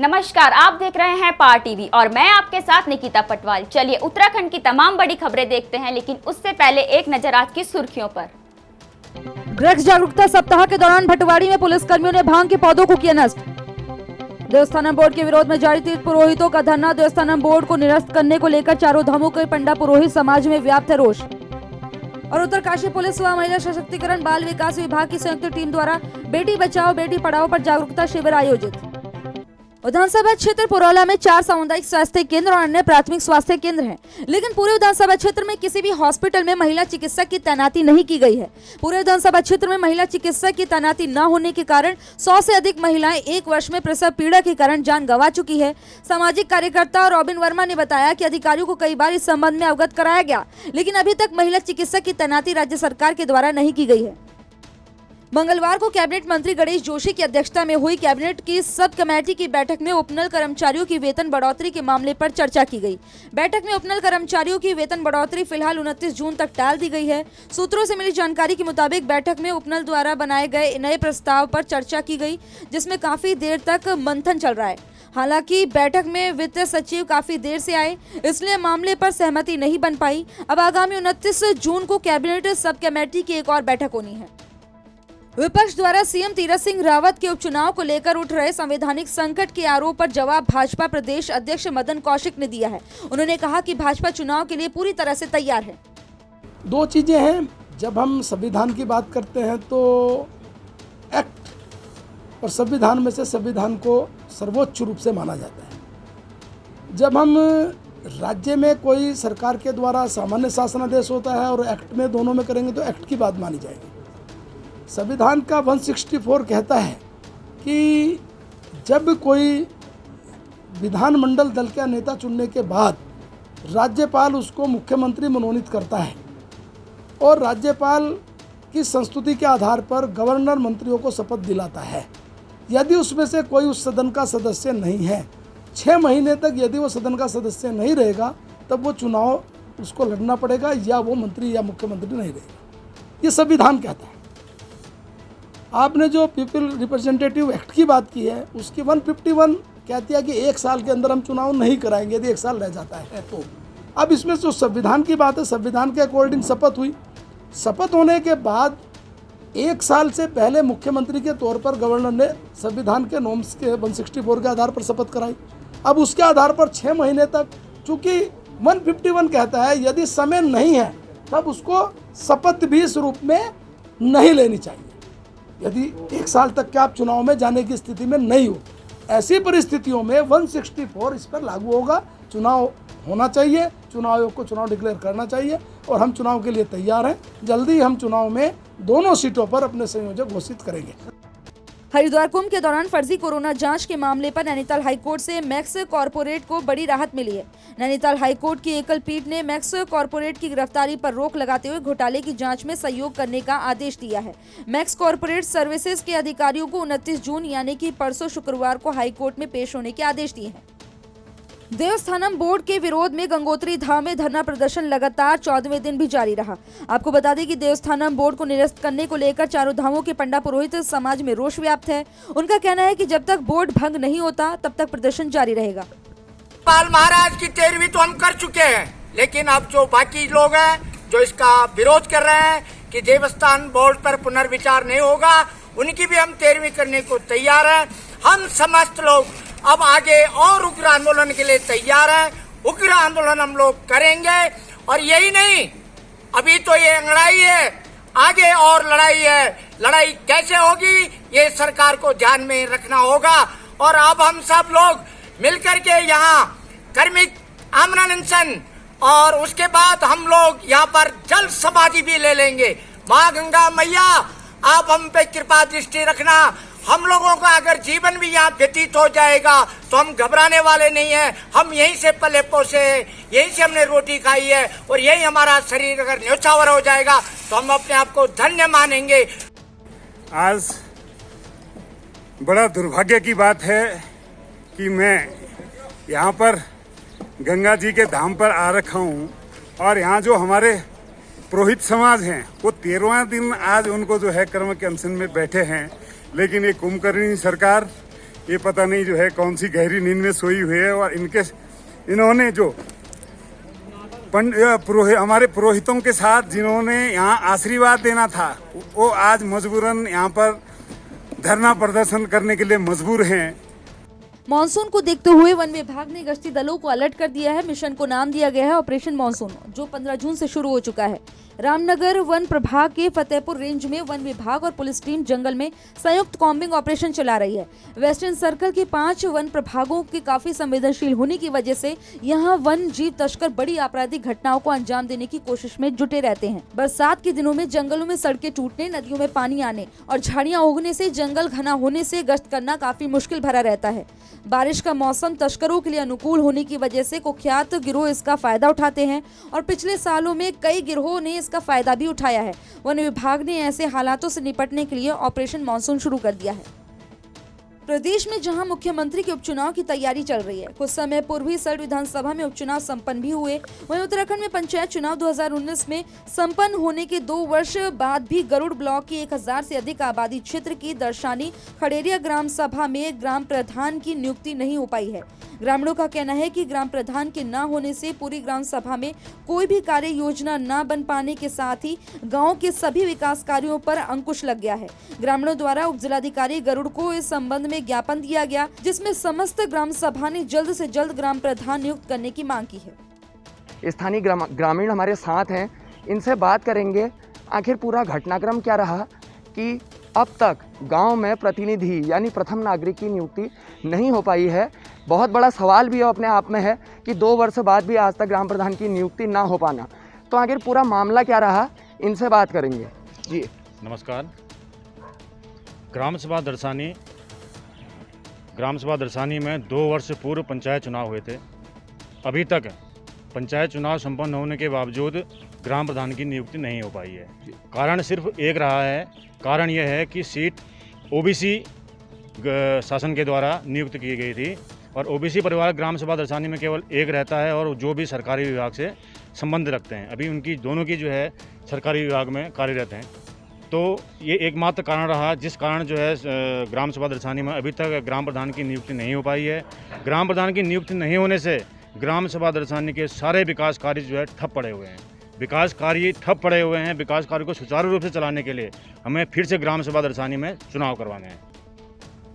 नमस्कार, आप देख रहे हैं पार टीवी और मैं आपके साथ निकिता पटवाल। चलिए उत्तराखंड की तमाम बड़ी खबरें देखते हैं, लेकिन उससे पहले एक नजर आज की सुर्खियों पर। ड्रग्स जागरूकता सप्ताह के दौरान भटवाड़ी में पुलिस कर्मियों ने भांग के पौधों को किया नष्ट। देवस्थानम बोर्ड के विरोध में जारी तीर्थ पुरोहितों का धरना। देवस्थानम बोर्ड को निरस्त करने को लेकर चारों धामों के पंडा पुरोहित समाज में व्याप्त है रोष। और उत्तरकाशी पुलिस व महिला सशक्तिकरण बाल विकास विभाग की संयुक्त टीम द्वारा बेटी बचाओ बेटी पढ़ाओ पर जागरूकता शिविर आयोजित। विधानसभा क्षेत्र पुरौला में 4 सामुदायिक स्वास्थ्य केंद्र और अन्य प्राथमिक स्वास्थ्य केंद्र हैं, लेकिन पूरे विधानसभा क्षेत्र में किसी भी हॉस्पिटल में महिला चिकित्सक की तैनाती नहीं की गई है। पूरे विधानसभा क्षेत्र में महिला चिकित्सक की तैनाती न होने के कारण 100 से अधिक महिलाएं 1 वर्ष में प्रसव पीड़ा के कारण जान गंवा चुकी है। सामाजिक कार्यकर्ता रॉबिन वर्मा ने बताया कि अधिकारियों को कई बार इस संबंध में अवगत कराया गया, लेकिन अभी तक महिला चिकित्सक की तैनाती राज्य सरकार के द्वारा नहीं की गई है। मंगलवार को कैबिनेट मंत्री गणेश जोशी की अध्यक्षता में हुई कैबिनेट की सब कमेटी की बैठक में उपनल कर्मचारियों की वेतन बढ़ोतरी के मामले पर चर्चा की गई। बैठक में उपनल कर्मचारियों की वेतन बढ़ोतरी फिलहाल 29 जून तक टाल दी गई है। सूत्रों से मिली जानकारी के मुताबिक बैठक में उपनल द्वारा बनाए गए नए प्रस्ताव पर चर्चा की गई, जिसमें काफी देर तक मंथन चल रहा है। हालांकि बैठक में वित्त सचिव काफी देर से आए, इसलिए मामले पर सहमति नहीं बन पाई। अब आगामी 29 जून को कैबिनेट सब कमेटी की एक और बैठक होनी है। विपक्ष द्वारा सीएम तीरथ सिंह रावत के उपचुनाव को लेकर उठ रहे संवैधानिक संकट के आरोप पर जवाब भाजपा प्रदेश अध्यक्ष मदन कौशिक ने दिया है। उन्होंने कहा कि भाजपा चुनाव के लिए पूरी तरह से तैयार है। 2 चीजें हैं, जब हम संविधान की बात करते हैं तो एक्ट और संविधान में से संविधान को सर्वोच्च रूप से माना जाता है। जब हम राज्य में कोई सरकार के द्वारा सामान्य शासनादेश होता है और एक्ट में दोनों में करेंगे तो एक्ट की बात मानी जाएगी। संविधान का 164 कहता है कि जब कोई विधानमंडल दल का नेता चुनने के बाद राज्यपाल उसको मुख्यमंत्री मनोनीत करता है और राज्यपाल की संस्तुति के आधार पर गवर्नर मंत्रियों को शपथ दिलाता है। यदि उसमें से कोई उस सदन का सदस्य नहीं है, 6 महीने तक यदि वो सदन का सदस्य नहीं रहेगा, तब वो चुनाव उसको लड़ना पड़ेगा या वो मंत्री या मुख्यमंत्री नहीं रहेगा। ये संविधान कहता है। आपने जो पीपल रिप्रेजेंटेटिव एक्ट की बात की है, उसकी 151 कहती है कि 1 साल के अंदर हम चुनाव नहीं कराएंगे यदि 1 साल रह जाता है तो। अब इसमें जो संविधान की बात है, संविधान के अकॉर्डिंग शपथ हुई। शपथ होने के बाद 1 साल से पहले मुख्यमंत्री के तौर पर गवर्नर ने संविधान के नॉर्म्स के 164 के आधार पर शपथ कराई। अब उसके आधार पर 6 महीने तक, चूँकि 151 कहता है यदि समय नहीं है तब उसको शपथ भी इस रूप में नहीं लेनी चाहिए, यदि 1 साल तक के आप चुनाव में जाने की स्थिति में नहीं हो। ऐसी परिस्थितियों में 164 इस पर लागू होगा। चुनाव होना चाहिए, चुनाव आयोग को चुनाव डिक्लेयर करना चाहिए और हम चुनाव के लिए तैयार हैं। जल्दी हम चुनाव में दोनों सीटों पर अपने संयोजक घोषित करेंगे। हरिद्वार कुंभ के दौरान फर्जी कोरोना जांच के मामले पर नैनीताल हाईकोर्ट से मैक्स कॉर्पोरेट को बड़ी राहत मिली है। नैनीताल हाईकोर्ट की एकल पीठ ने मैक्स कॉर्पोरेट की गिरफ्तारी पर रोक लगाते हुए घोटाले की जांच में सहयोग करने का आदेश दिया है। मैक्स कॉर्पोरेट सर्विसेज के अधिकारियों को 29 जून यानी कि परसों शुक्रवार को हाईकोर्ट में पेश होने के आदेश दिए हैं। देवस्थानम बोर्ड के विरोध में गंगोत्री धाम में धरना प्रदर्शन लगातार 14वें दिन भी जारी रहा। आपको बता दें कि देवस्थानम बोर्ड को निरस्त करने को लेकर चारों धामों के पंडा पुरोहित समाज में रोष व्याप्त है। उनका कहना है कि जब तक बोर्ड भंग नहीं होता तब तक प्रदर्शन जारी रहेगा। पाल महाराज की 13वीं तो हम कर चुके हैं, लेकिन अब जो बाकी लोग हैं जो इसका विरोध कर रहे हैं कि देवस्थान बोर्ड पर पुनर्विचार नहीं होगा, उनकी भी हम 13वीं करने को तैयार हैं। हम समस्त लोग अब आगे और उग्र आंदोलन के लिए तैयार हैं। उग्र आंदोलन हम लोग करेंगे और यही नहीं, अभी तो ये लड़ाई है, आगे और लड़ाई है। लड़ाई कैसे होगी ये सरकार को ध्यान में रखना होगा। और अब हम सब लोग मिलकर के यहाँ कर्मिक आमरण अनशन और उसके बाद हम लोग यहाँ पर जल समाधि भी ले लेंगे। माँ गंगा मैया आप हम पे कृपा दृष्टि रखना। हम लोगों का अगर जीवन भी यहाँ व्यतीत हो जाएगा तो हम घबराने वाले नहीं हैं। हम यहीं से पले पोसे हैं, यहीं से हमने रोटी खाई है और यही हमारा शरीर अगर न्योछावर हो जाएगा तो हम अपने आप को धन्य मानेंगे। आज बड़ा दुर्भाग्य की बात है कि मैं यहाँ पर गंगा जी के धाम पर आ रखा हूँ और यहाँ जो हमारे पुरोहित समाज हैं वो 13वां दिन आज उनको जो है कर्म के अनशन में बैठे हैं। लेकिन ये कुंभकर्णी सरकार ये पता नहीं जो है कौन सी गहरी नींद में सोई हुई है। और इन्होंने जो हमारे पुरोहितों के साथ जिन्होंने यहाँ आशीर्वाद देना था, वो आज मजबूरन यहाँ पर धरना प्रदर्शन करने के लिए मजबूर हैं। मॉनसून को देखते हुए वन विभाग ने गश्ती दलों को अलर्ट कर दिया है। मिशन को नाम दिया गया है ऑपरेशन मॉनसून, जो 15 जून से शुरू हो चुका है। रामनगर वन प्रभाग के फतेहपुर रेंज में वन विभाग और पुलिस टीम जंगल में संयुक्त कॉम्बिंग ऑपरेशन चला रही है। वेस्टर्न सर्कल के 5 वन प्रभागों के काफी संवेदनशील होने की वजह से यहाँ वन जीव तस्कर बड़ी आपराधिक घटनाओं को अंजाम देने की कोशिश में जुटे रहते हैं। बरसात के दिनों में जंगलों में सड़कें टूटने, नदियों में पानी आने और झाड़ियां उगने से जंगल घना होने से गश्त करना काफी मुश्किल भरा रहता है। बारिश का मौसम तस्करों के लिए अनुकूल होने की वजह से कुख्यात गिरोह इसका फायदा उठाते हैं और पिछले सालों में कई गिरोहों ने इसका फायदा भी उठाया है। वन विभाग ने ऐसे हालातों से निपटने के लिए ऑपरेशन मॉनसून शुरू कर दिया है। प्रदेश में जहां मुख्यमंत्री के उपचुनाव की तैयारी चल रही है, कुछ समय पूर्व ही सल्ट विधानसभा में उपचुनाव संपन्न भी हुए। वहीं उत्तराखंड में पंचायत चुनाव 2019 में संपन्न होने के 2 वर्ष बाद भी गरुड़ ब्लॉक की 1000 से अधिक आबादी क्षेत्र की दर्शानी खड़ेरिया ग्राम सभा में ग्राम प्रधान की नियुक्ति नहीं हो पाई है। ग्रामीणों का कहना है कि ग्राम प्रधान के न होने से पूरी ग्राम सभा में कोई भी कार्य योजना न बन पाने के साथ ही गांव के सभी विकास कार्यों पर अंकुश लग गया है। ग्रामीणों द्वारा उप जिलाधिकारी गरुड़ को इस संबंध में ज्ञापन दिया गया, जिसमें समस्त ग्राम सभा ने जल्द से जल्द ग्राम प्रधान नियुक्त करने की मांग की है। स्थानीय ग्रामीण हमारे साथ हैं, इनसे बात करेंगे आखिर पूरा घटनाक्रम क्या रहा कि अब तक गांव में प्रतिनिधि यानी प्रथम नागरिक की नियुक्ति नहीं हो पाई है। बहुत बड़ा सवाल भी अपने आप में है कि 2 वर्ष बाद भी आज तक ग्राम प्रधान की नियुक्ति ना हो पाना। तो आखिर पूरा मामला क्या रहा, इनसे बात करेंगे। जी नमस्कार। ग्राम सभा दर्शानी में 2 वर्ष पूर्व पंचायत चुनाव हुए थे। अभी तक पंचायत चुनाव संपन्न होने के बावजूद ग्राम प्रधान की नियुक्ति नहीं हो पाई है। कारण सिर्फ एक रहा है, कारण यह है कि सीट ओबीसी शासन के द्वारा नियुक्त की गई थी और ओबीसी परिवार ग्राम सभा दर्शानी में केवल एक रहता है और जो भी सरकारी विभाग से संबंध रखते हैं। अभी उनकी दोनों की जो है सरकारी विभाग में कार्यरत हैं। तो ये एकमात्र कारण रहा जिस कारण जो है ग्राम सभा दर्शानी में अभी तक ग्राम प्रधान की नियुक्ति नहीं हो पाई है। ग्राम प्रधान की नियुक्ति नहीं होने से ग्राम सभा दर्शानी के सारे विकास कार्य जो है ठप पड़े हुए हैं। विकास कार्य को सुचारू रूप से चलाने के लिए हमें फिर से ग्राम सभा दर्शानी में चुनाव करवाने हैं।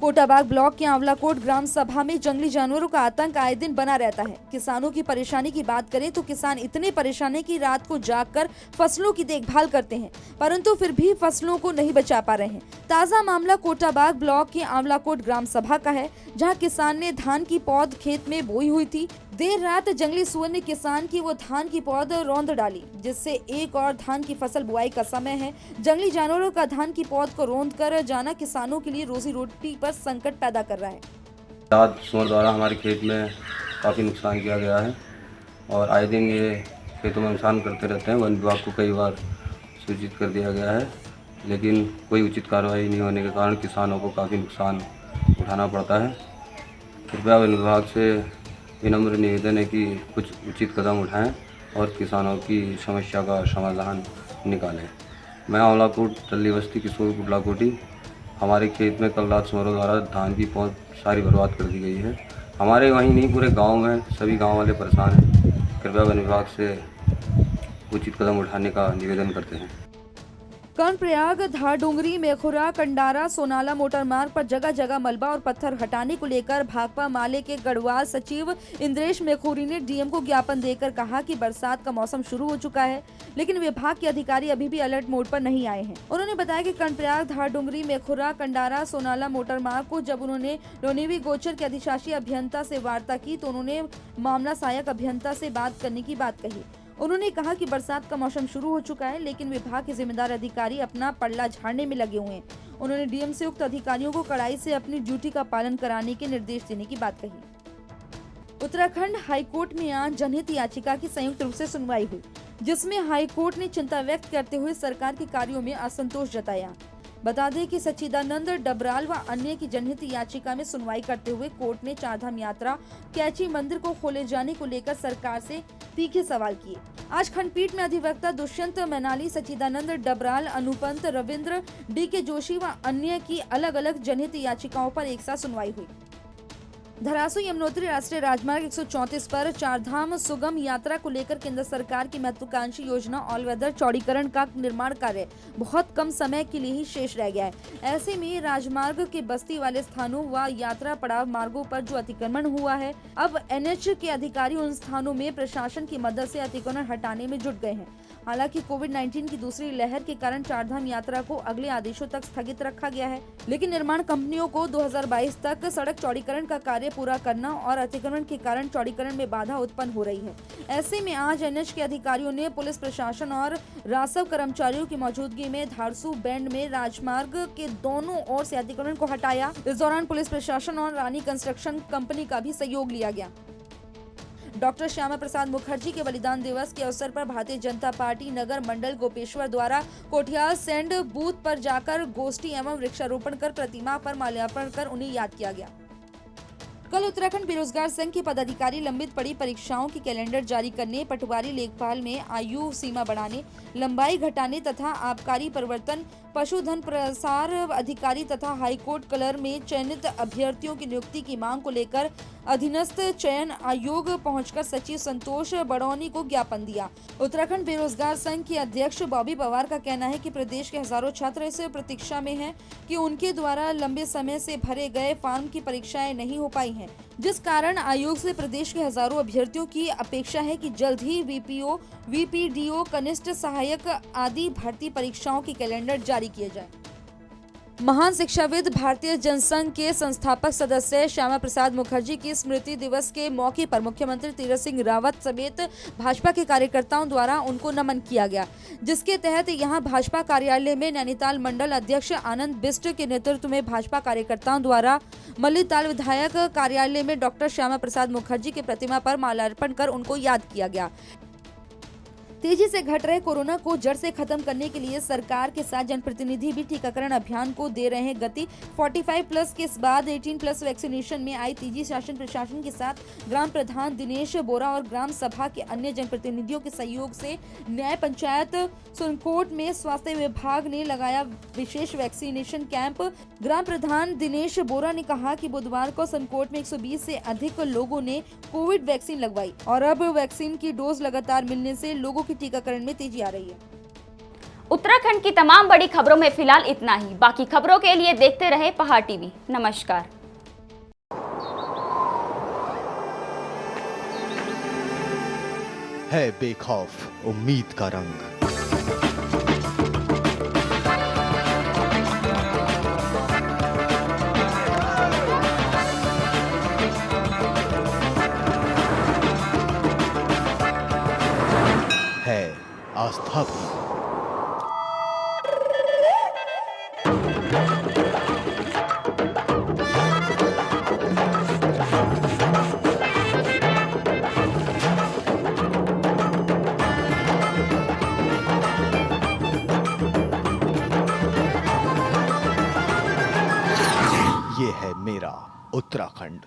कोटाबाग ब्लॉक के आंवलाकोट ग्राम सभा में जंगली जानवरों का आतंक आए दिन बना रहता है। किसानों की परेशानी की बात करें तो किसान इतने परेशान हैं कि रात को जागकर फसलों की देखभाल करते हैं, परंतु फिर भी फसलों को नहीं बचा पा रहे हैं। ताजा मामला कोटाबाग ब्लॉक के आंवलाकोट ग्राम सभा का है, जहां किसान ने धान की पौध खेत में बोई हुई थी। देर रात जंगली सुअर ने किसान की वो धान की पौध रौंद डाली, जिससे एक और धान की फसल बुआई का समय है। जंगली जानवरों का धान की पौध को रौंद कर जाना किसानों के लिए रोजी रोटी पर संकट पैदा कर रहा है। रात सुअर द्वारा हमारे खेत में काफ़ी नुकसान किया गया है और आए दिन ये खेतों में नुकसान करते रहते हैं। वन विभाग को कई बार सूचित कर दिया गया है, लेकिन कोई उचित कार्रवाई नहीं होने के कारण किसानों को काफ़ी नुकसान उठाना पड़ता है। कृपया वन विभाग से विनम्र निवेदन है कि कुछ उचित कदम उठाएं और किसानों की समस्या का समाधान निकालें। मैं आंवलाकोट टल्ली बस्ती किशोर कुटलाकोटी। हमारे खेत में कल रात सुअरों द्वारा धान की पौध सारी बर्बाद कर दी गई है। हमारे वहीं नहीं पूरे गांव में सभी गांव वाले परेशान हैं। कृपया वन विभाग से उचित कदम उठाने का निवेदन करते हैं। कर्णप्रयाग, धारडोंगरी, मेखुरा, कंडारा, सोनाला मोटर मार्ग पर जगह जगह मलबा और पत्थर हटाने को लेकर भाकपा माले के गढ़वाल सचिव इंद्रेश मेखुरी ने डीएम को ज्ञापन देकर कहा कि बरसात का मौसम शुरू हो चुका है, लेकिन विभाग के अधिकारी अभी भी अलर्ट मोड पर नहीं आए हैं। उन्होंने बताया कि कर्णप्रयाग, धारडोंगरी, मेखुरा, कंडारा, सोनाला मोटर मार्ग को जब उन्होंने लोनेवी गोचर के अधिशासी अभियंता से वार्ता की तो उन्होंने मामला सहायक अभियंता से बात करने की बात कही। उन्होंने कहा कि बरसात का मौसम शुरू हो चुका है, लेकिन विभाग के जिम्मेदार अधिकारी अपना पल्ला झाड़ने में लगे हुए हैं। उन्होंने डीएम से उक्त अधिकारियों को कड़ाई से अपनी ड्यूटी का पालन कराने के निर्देश देने की बात कही। उत्तराखंड हाईकोर्ट में आज जनहित याचिका की संयुक्त रूप से सुनवाई हुई, जिसमें हाईकोर्ट ने चिंता व्यक्त करते हुए सरकार के कार्यों में असंतोष जताया। बता दें कि सच्चिदानंद डबराल व अन्य की जनहित याचिका में सुनवाई करते हुए कोर्ट ने चारधाम यात्रा कैची मंदिर को खोले जाने को लेकर सरकार से तीखे सवाल किए। आज खंडपीठ में अधिवक्ता दुष्यंत मैनाली, सच्चिदानंद डबराल, अनुपंत, रविंद्र, डी के जोशी व अन्य की अलग अलग जनहित याचिकाओं पर एक साथ सुनवाई हुई। धरासू यमुनोत्री राष्ट्रीय राजमार्ग 134 पर चारधाम सुगम यात्रा को लेकर केंद्र सरकार की महत्वाकांक्षी योजना ऑल वेदर चौड़ीकरण का निर्माण कार्य बहुत कम समय के लिए ही शेष रह गया है। ऐसे में राजमार्ग के बस्ती वाले स्थानों व यात्रा पड़ाव मार्गों पर जो अतिक्रमण हुआ है, अब एनएच के अधिकारी उन स्थानों में प्रशासन की मदद से अतिक्रमण हटाने में जुट गए हैं। हालांकि कोविड-19 की दूसरी लहर के कारण चारधाम यात्रा को अगले आदेशों तक स्थगित रखा गया है, लेकिन निर्माण कंपनियों को 2022 तक सड़क चौड़ीकरण का कार्य पूरा करना और अतिक्रमण के कारण चौड़ीकरण में बाधा उत्पन्न हो रही है। ऐसे में आज एनएच के अधिकारियों ने पुलिस प्रशासन और राजस्व कर्मचारियों की मौजूदगी में धारसू बैंड में राजमार्ग के दोनों ओर से अतिक्रमण को हटाया। इस दौरान पुलिस प्रशासन और रानी कंस्ट्रक्शन कंपनी का भी सहयोग लिया गया। डॉक्टर श्यामा प्रसाद मुखर्जी के बलिदान दिवस के अवसर पर भारतीय जनता पार्टी नगर मंडल गोपेश्वर द्वारा कोठियाल सेंड बूथ पर जाकर गोष्ठी एवं वृक्षारोपण कर प्रतिमा पर माल्यार्पण कर उन्हें याद किया गया। कल उत्तराखंड बेरोजगार संघ के पदाधिकारी लंबित पड़ी परीक्षाओं की कैलेंडर जारी करने, पटवारी लेखपाल में आयु सीमा बढ़ाने, लंबाई घटाने तथा आबकारी परिवर्तन, पशुधन प्रसार अधिकारी तथा हाईकोर्ट कलर में चयनित अभ्यर्थियों की नियुक्ति की मांग को लेकर अधीनस्थ चयन आयोग पहुंचकर सचिव संतोष बड़ौनी को ज्ञापन दिया। उत्तराखंड बेरोजगार संघ के अध्यक्ष बॉबी पवार का कहना है कि प्रदेश के हजारों छात्र इस प्रतीक्षा में हैं कि उनके द्वारा लंबे समय से भरे गए फॉर्म की परीक्षाएं नहीं हो पाई हैं, जिस कारण आयोग से प्रदेश के हजारों अभ्यर्थियों की अपेक्षा है कि जल्द ही वीपीओ, वीपीडीओ, कनिष्ठ सहायक आदि भर्ती परीक्षाओं की कैलेंडर जारी किए जाए। महान शिक्षाविद भारतीय जनसंघ के संस्थापक सदस्य श्यामा प्रसाद मुखर्जी की स्मृति दिवस के मौके पर मुख्यमंत्री तीरथ सिंह रावत समेत भाजपा के कार्यकर्ताओं द्वारा उनको नमन किया गया, जिसके तहत यहां भाजपा कार्यालय में नैनीताल मंडल अध्यक्ष आनंद बिष्ट के नेतृत्व में भाजपा कार्यकर्ताओं द्वारा मल्लीताल विधायक कार्यालय में डॉक्टर श्यामा प्रसाद मुखर्जी की प्रतिमा पर माल्यार्पण कर उनको याद किया गया। तेजी से घट रहे कोरोना को जड़ से खत्म करने के लिए सरकार के साथ जनप्रतिनिधि भी टीकाकरण अभियान को दे रहे हैं गति। 45+ के बाद 18+ वैक्सीनेशन में आई तेजी शासन प्रशासन के साथ ग्राम प्रधान दिनेश बोरा और ग्राम सभा के अन्य जनप्रतिनिधियों के सहयोग से न्याय पंचायत सुरनकोट में स्वास्थ्य विभाग ने लगाया विशेष वैक्सीनेशन कैंप। ग्राम प्रधान दिनेश बोरा ने कहा कि बुधवार को सुरनकोट में 120 से अधिक लोगों ने कोविड वैक्सीन लगवाई और अब वैक्सीन की डोज लगातार मिलने से लोगों की टीकाकरण में तेजी आ रही है। उत्तराखंड की तमाम बड़ी खबरों में फिलहाल इतना ही। बाकी खबरों के लिए देखते रहे पहाड़ टीवी। नमस्कार। है बेखौफ उम्मीद का रंग। है आस्था भी। ये है मेरा उत्तराखंड।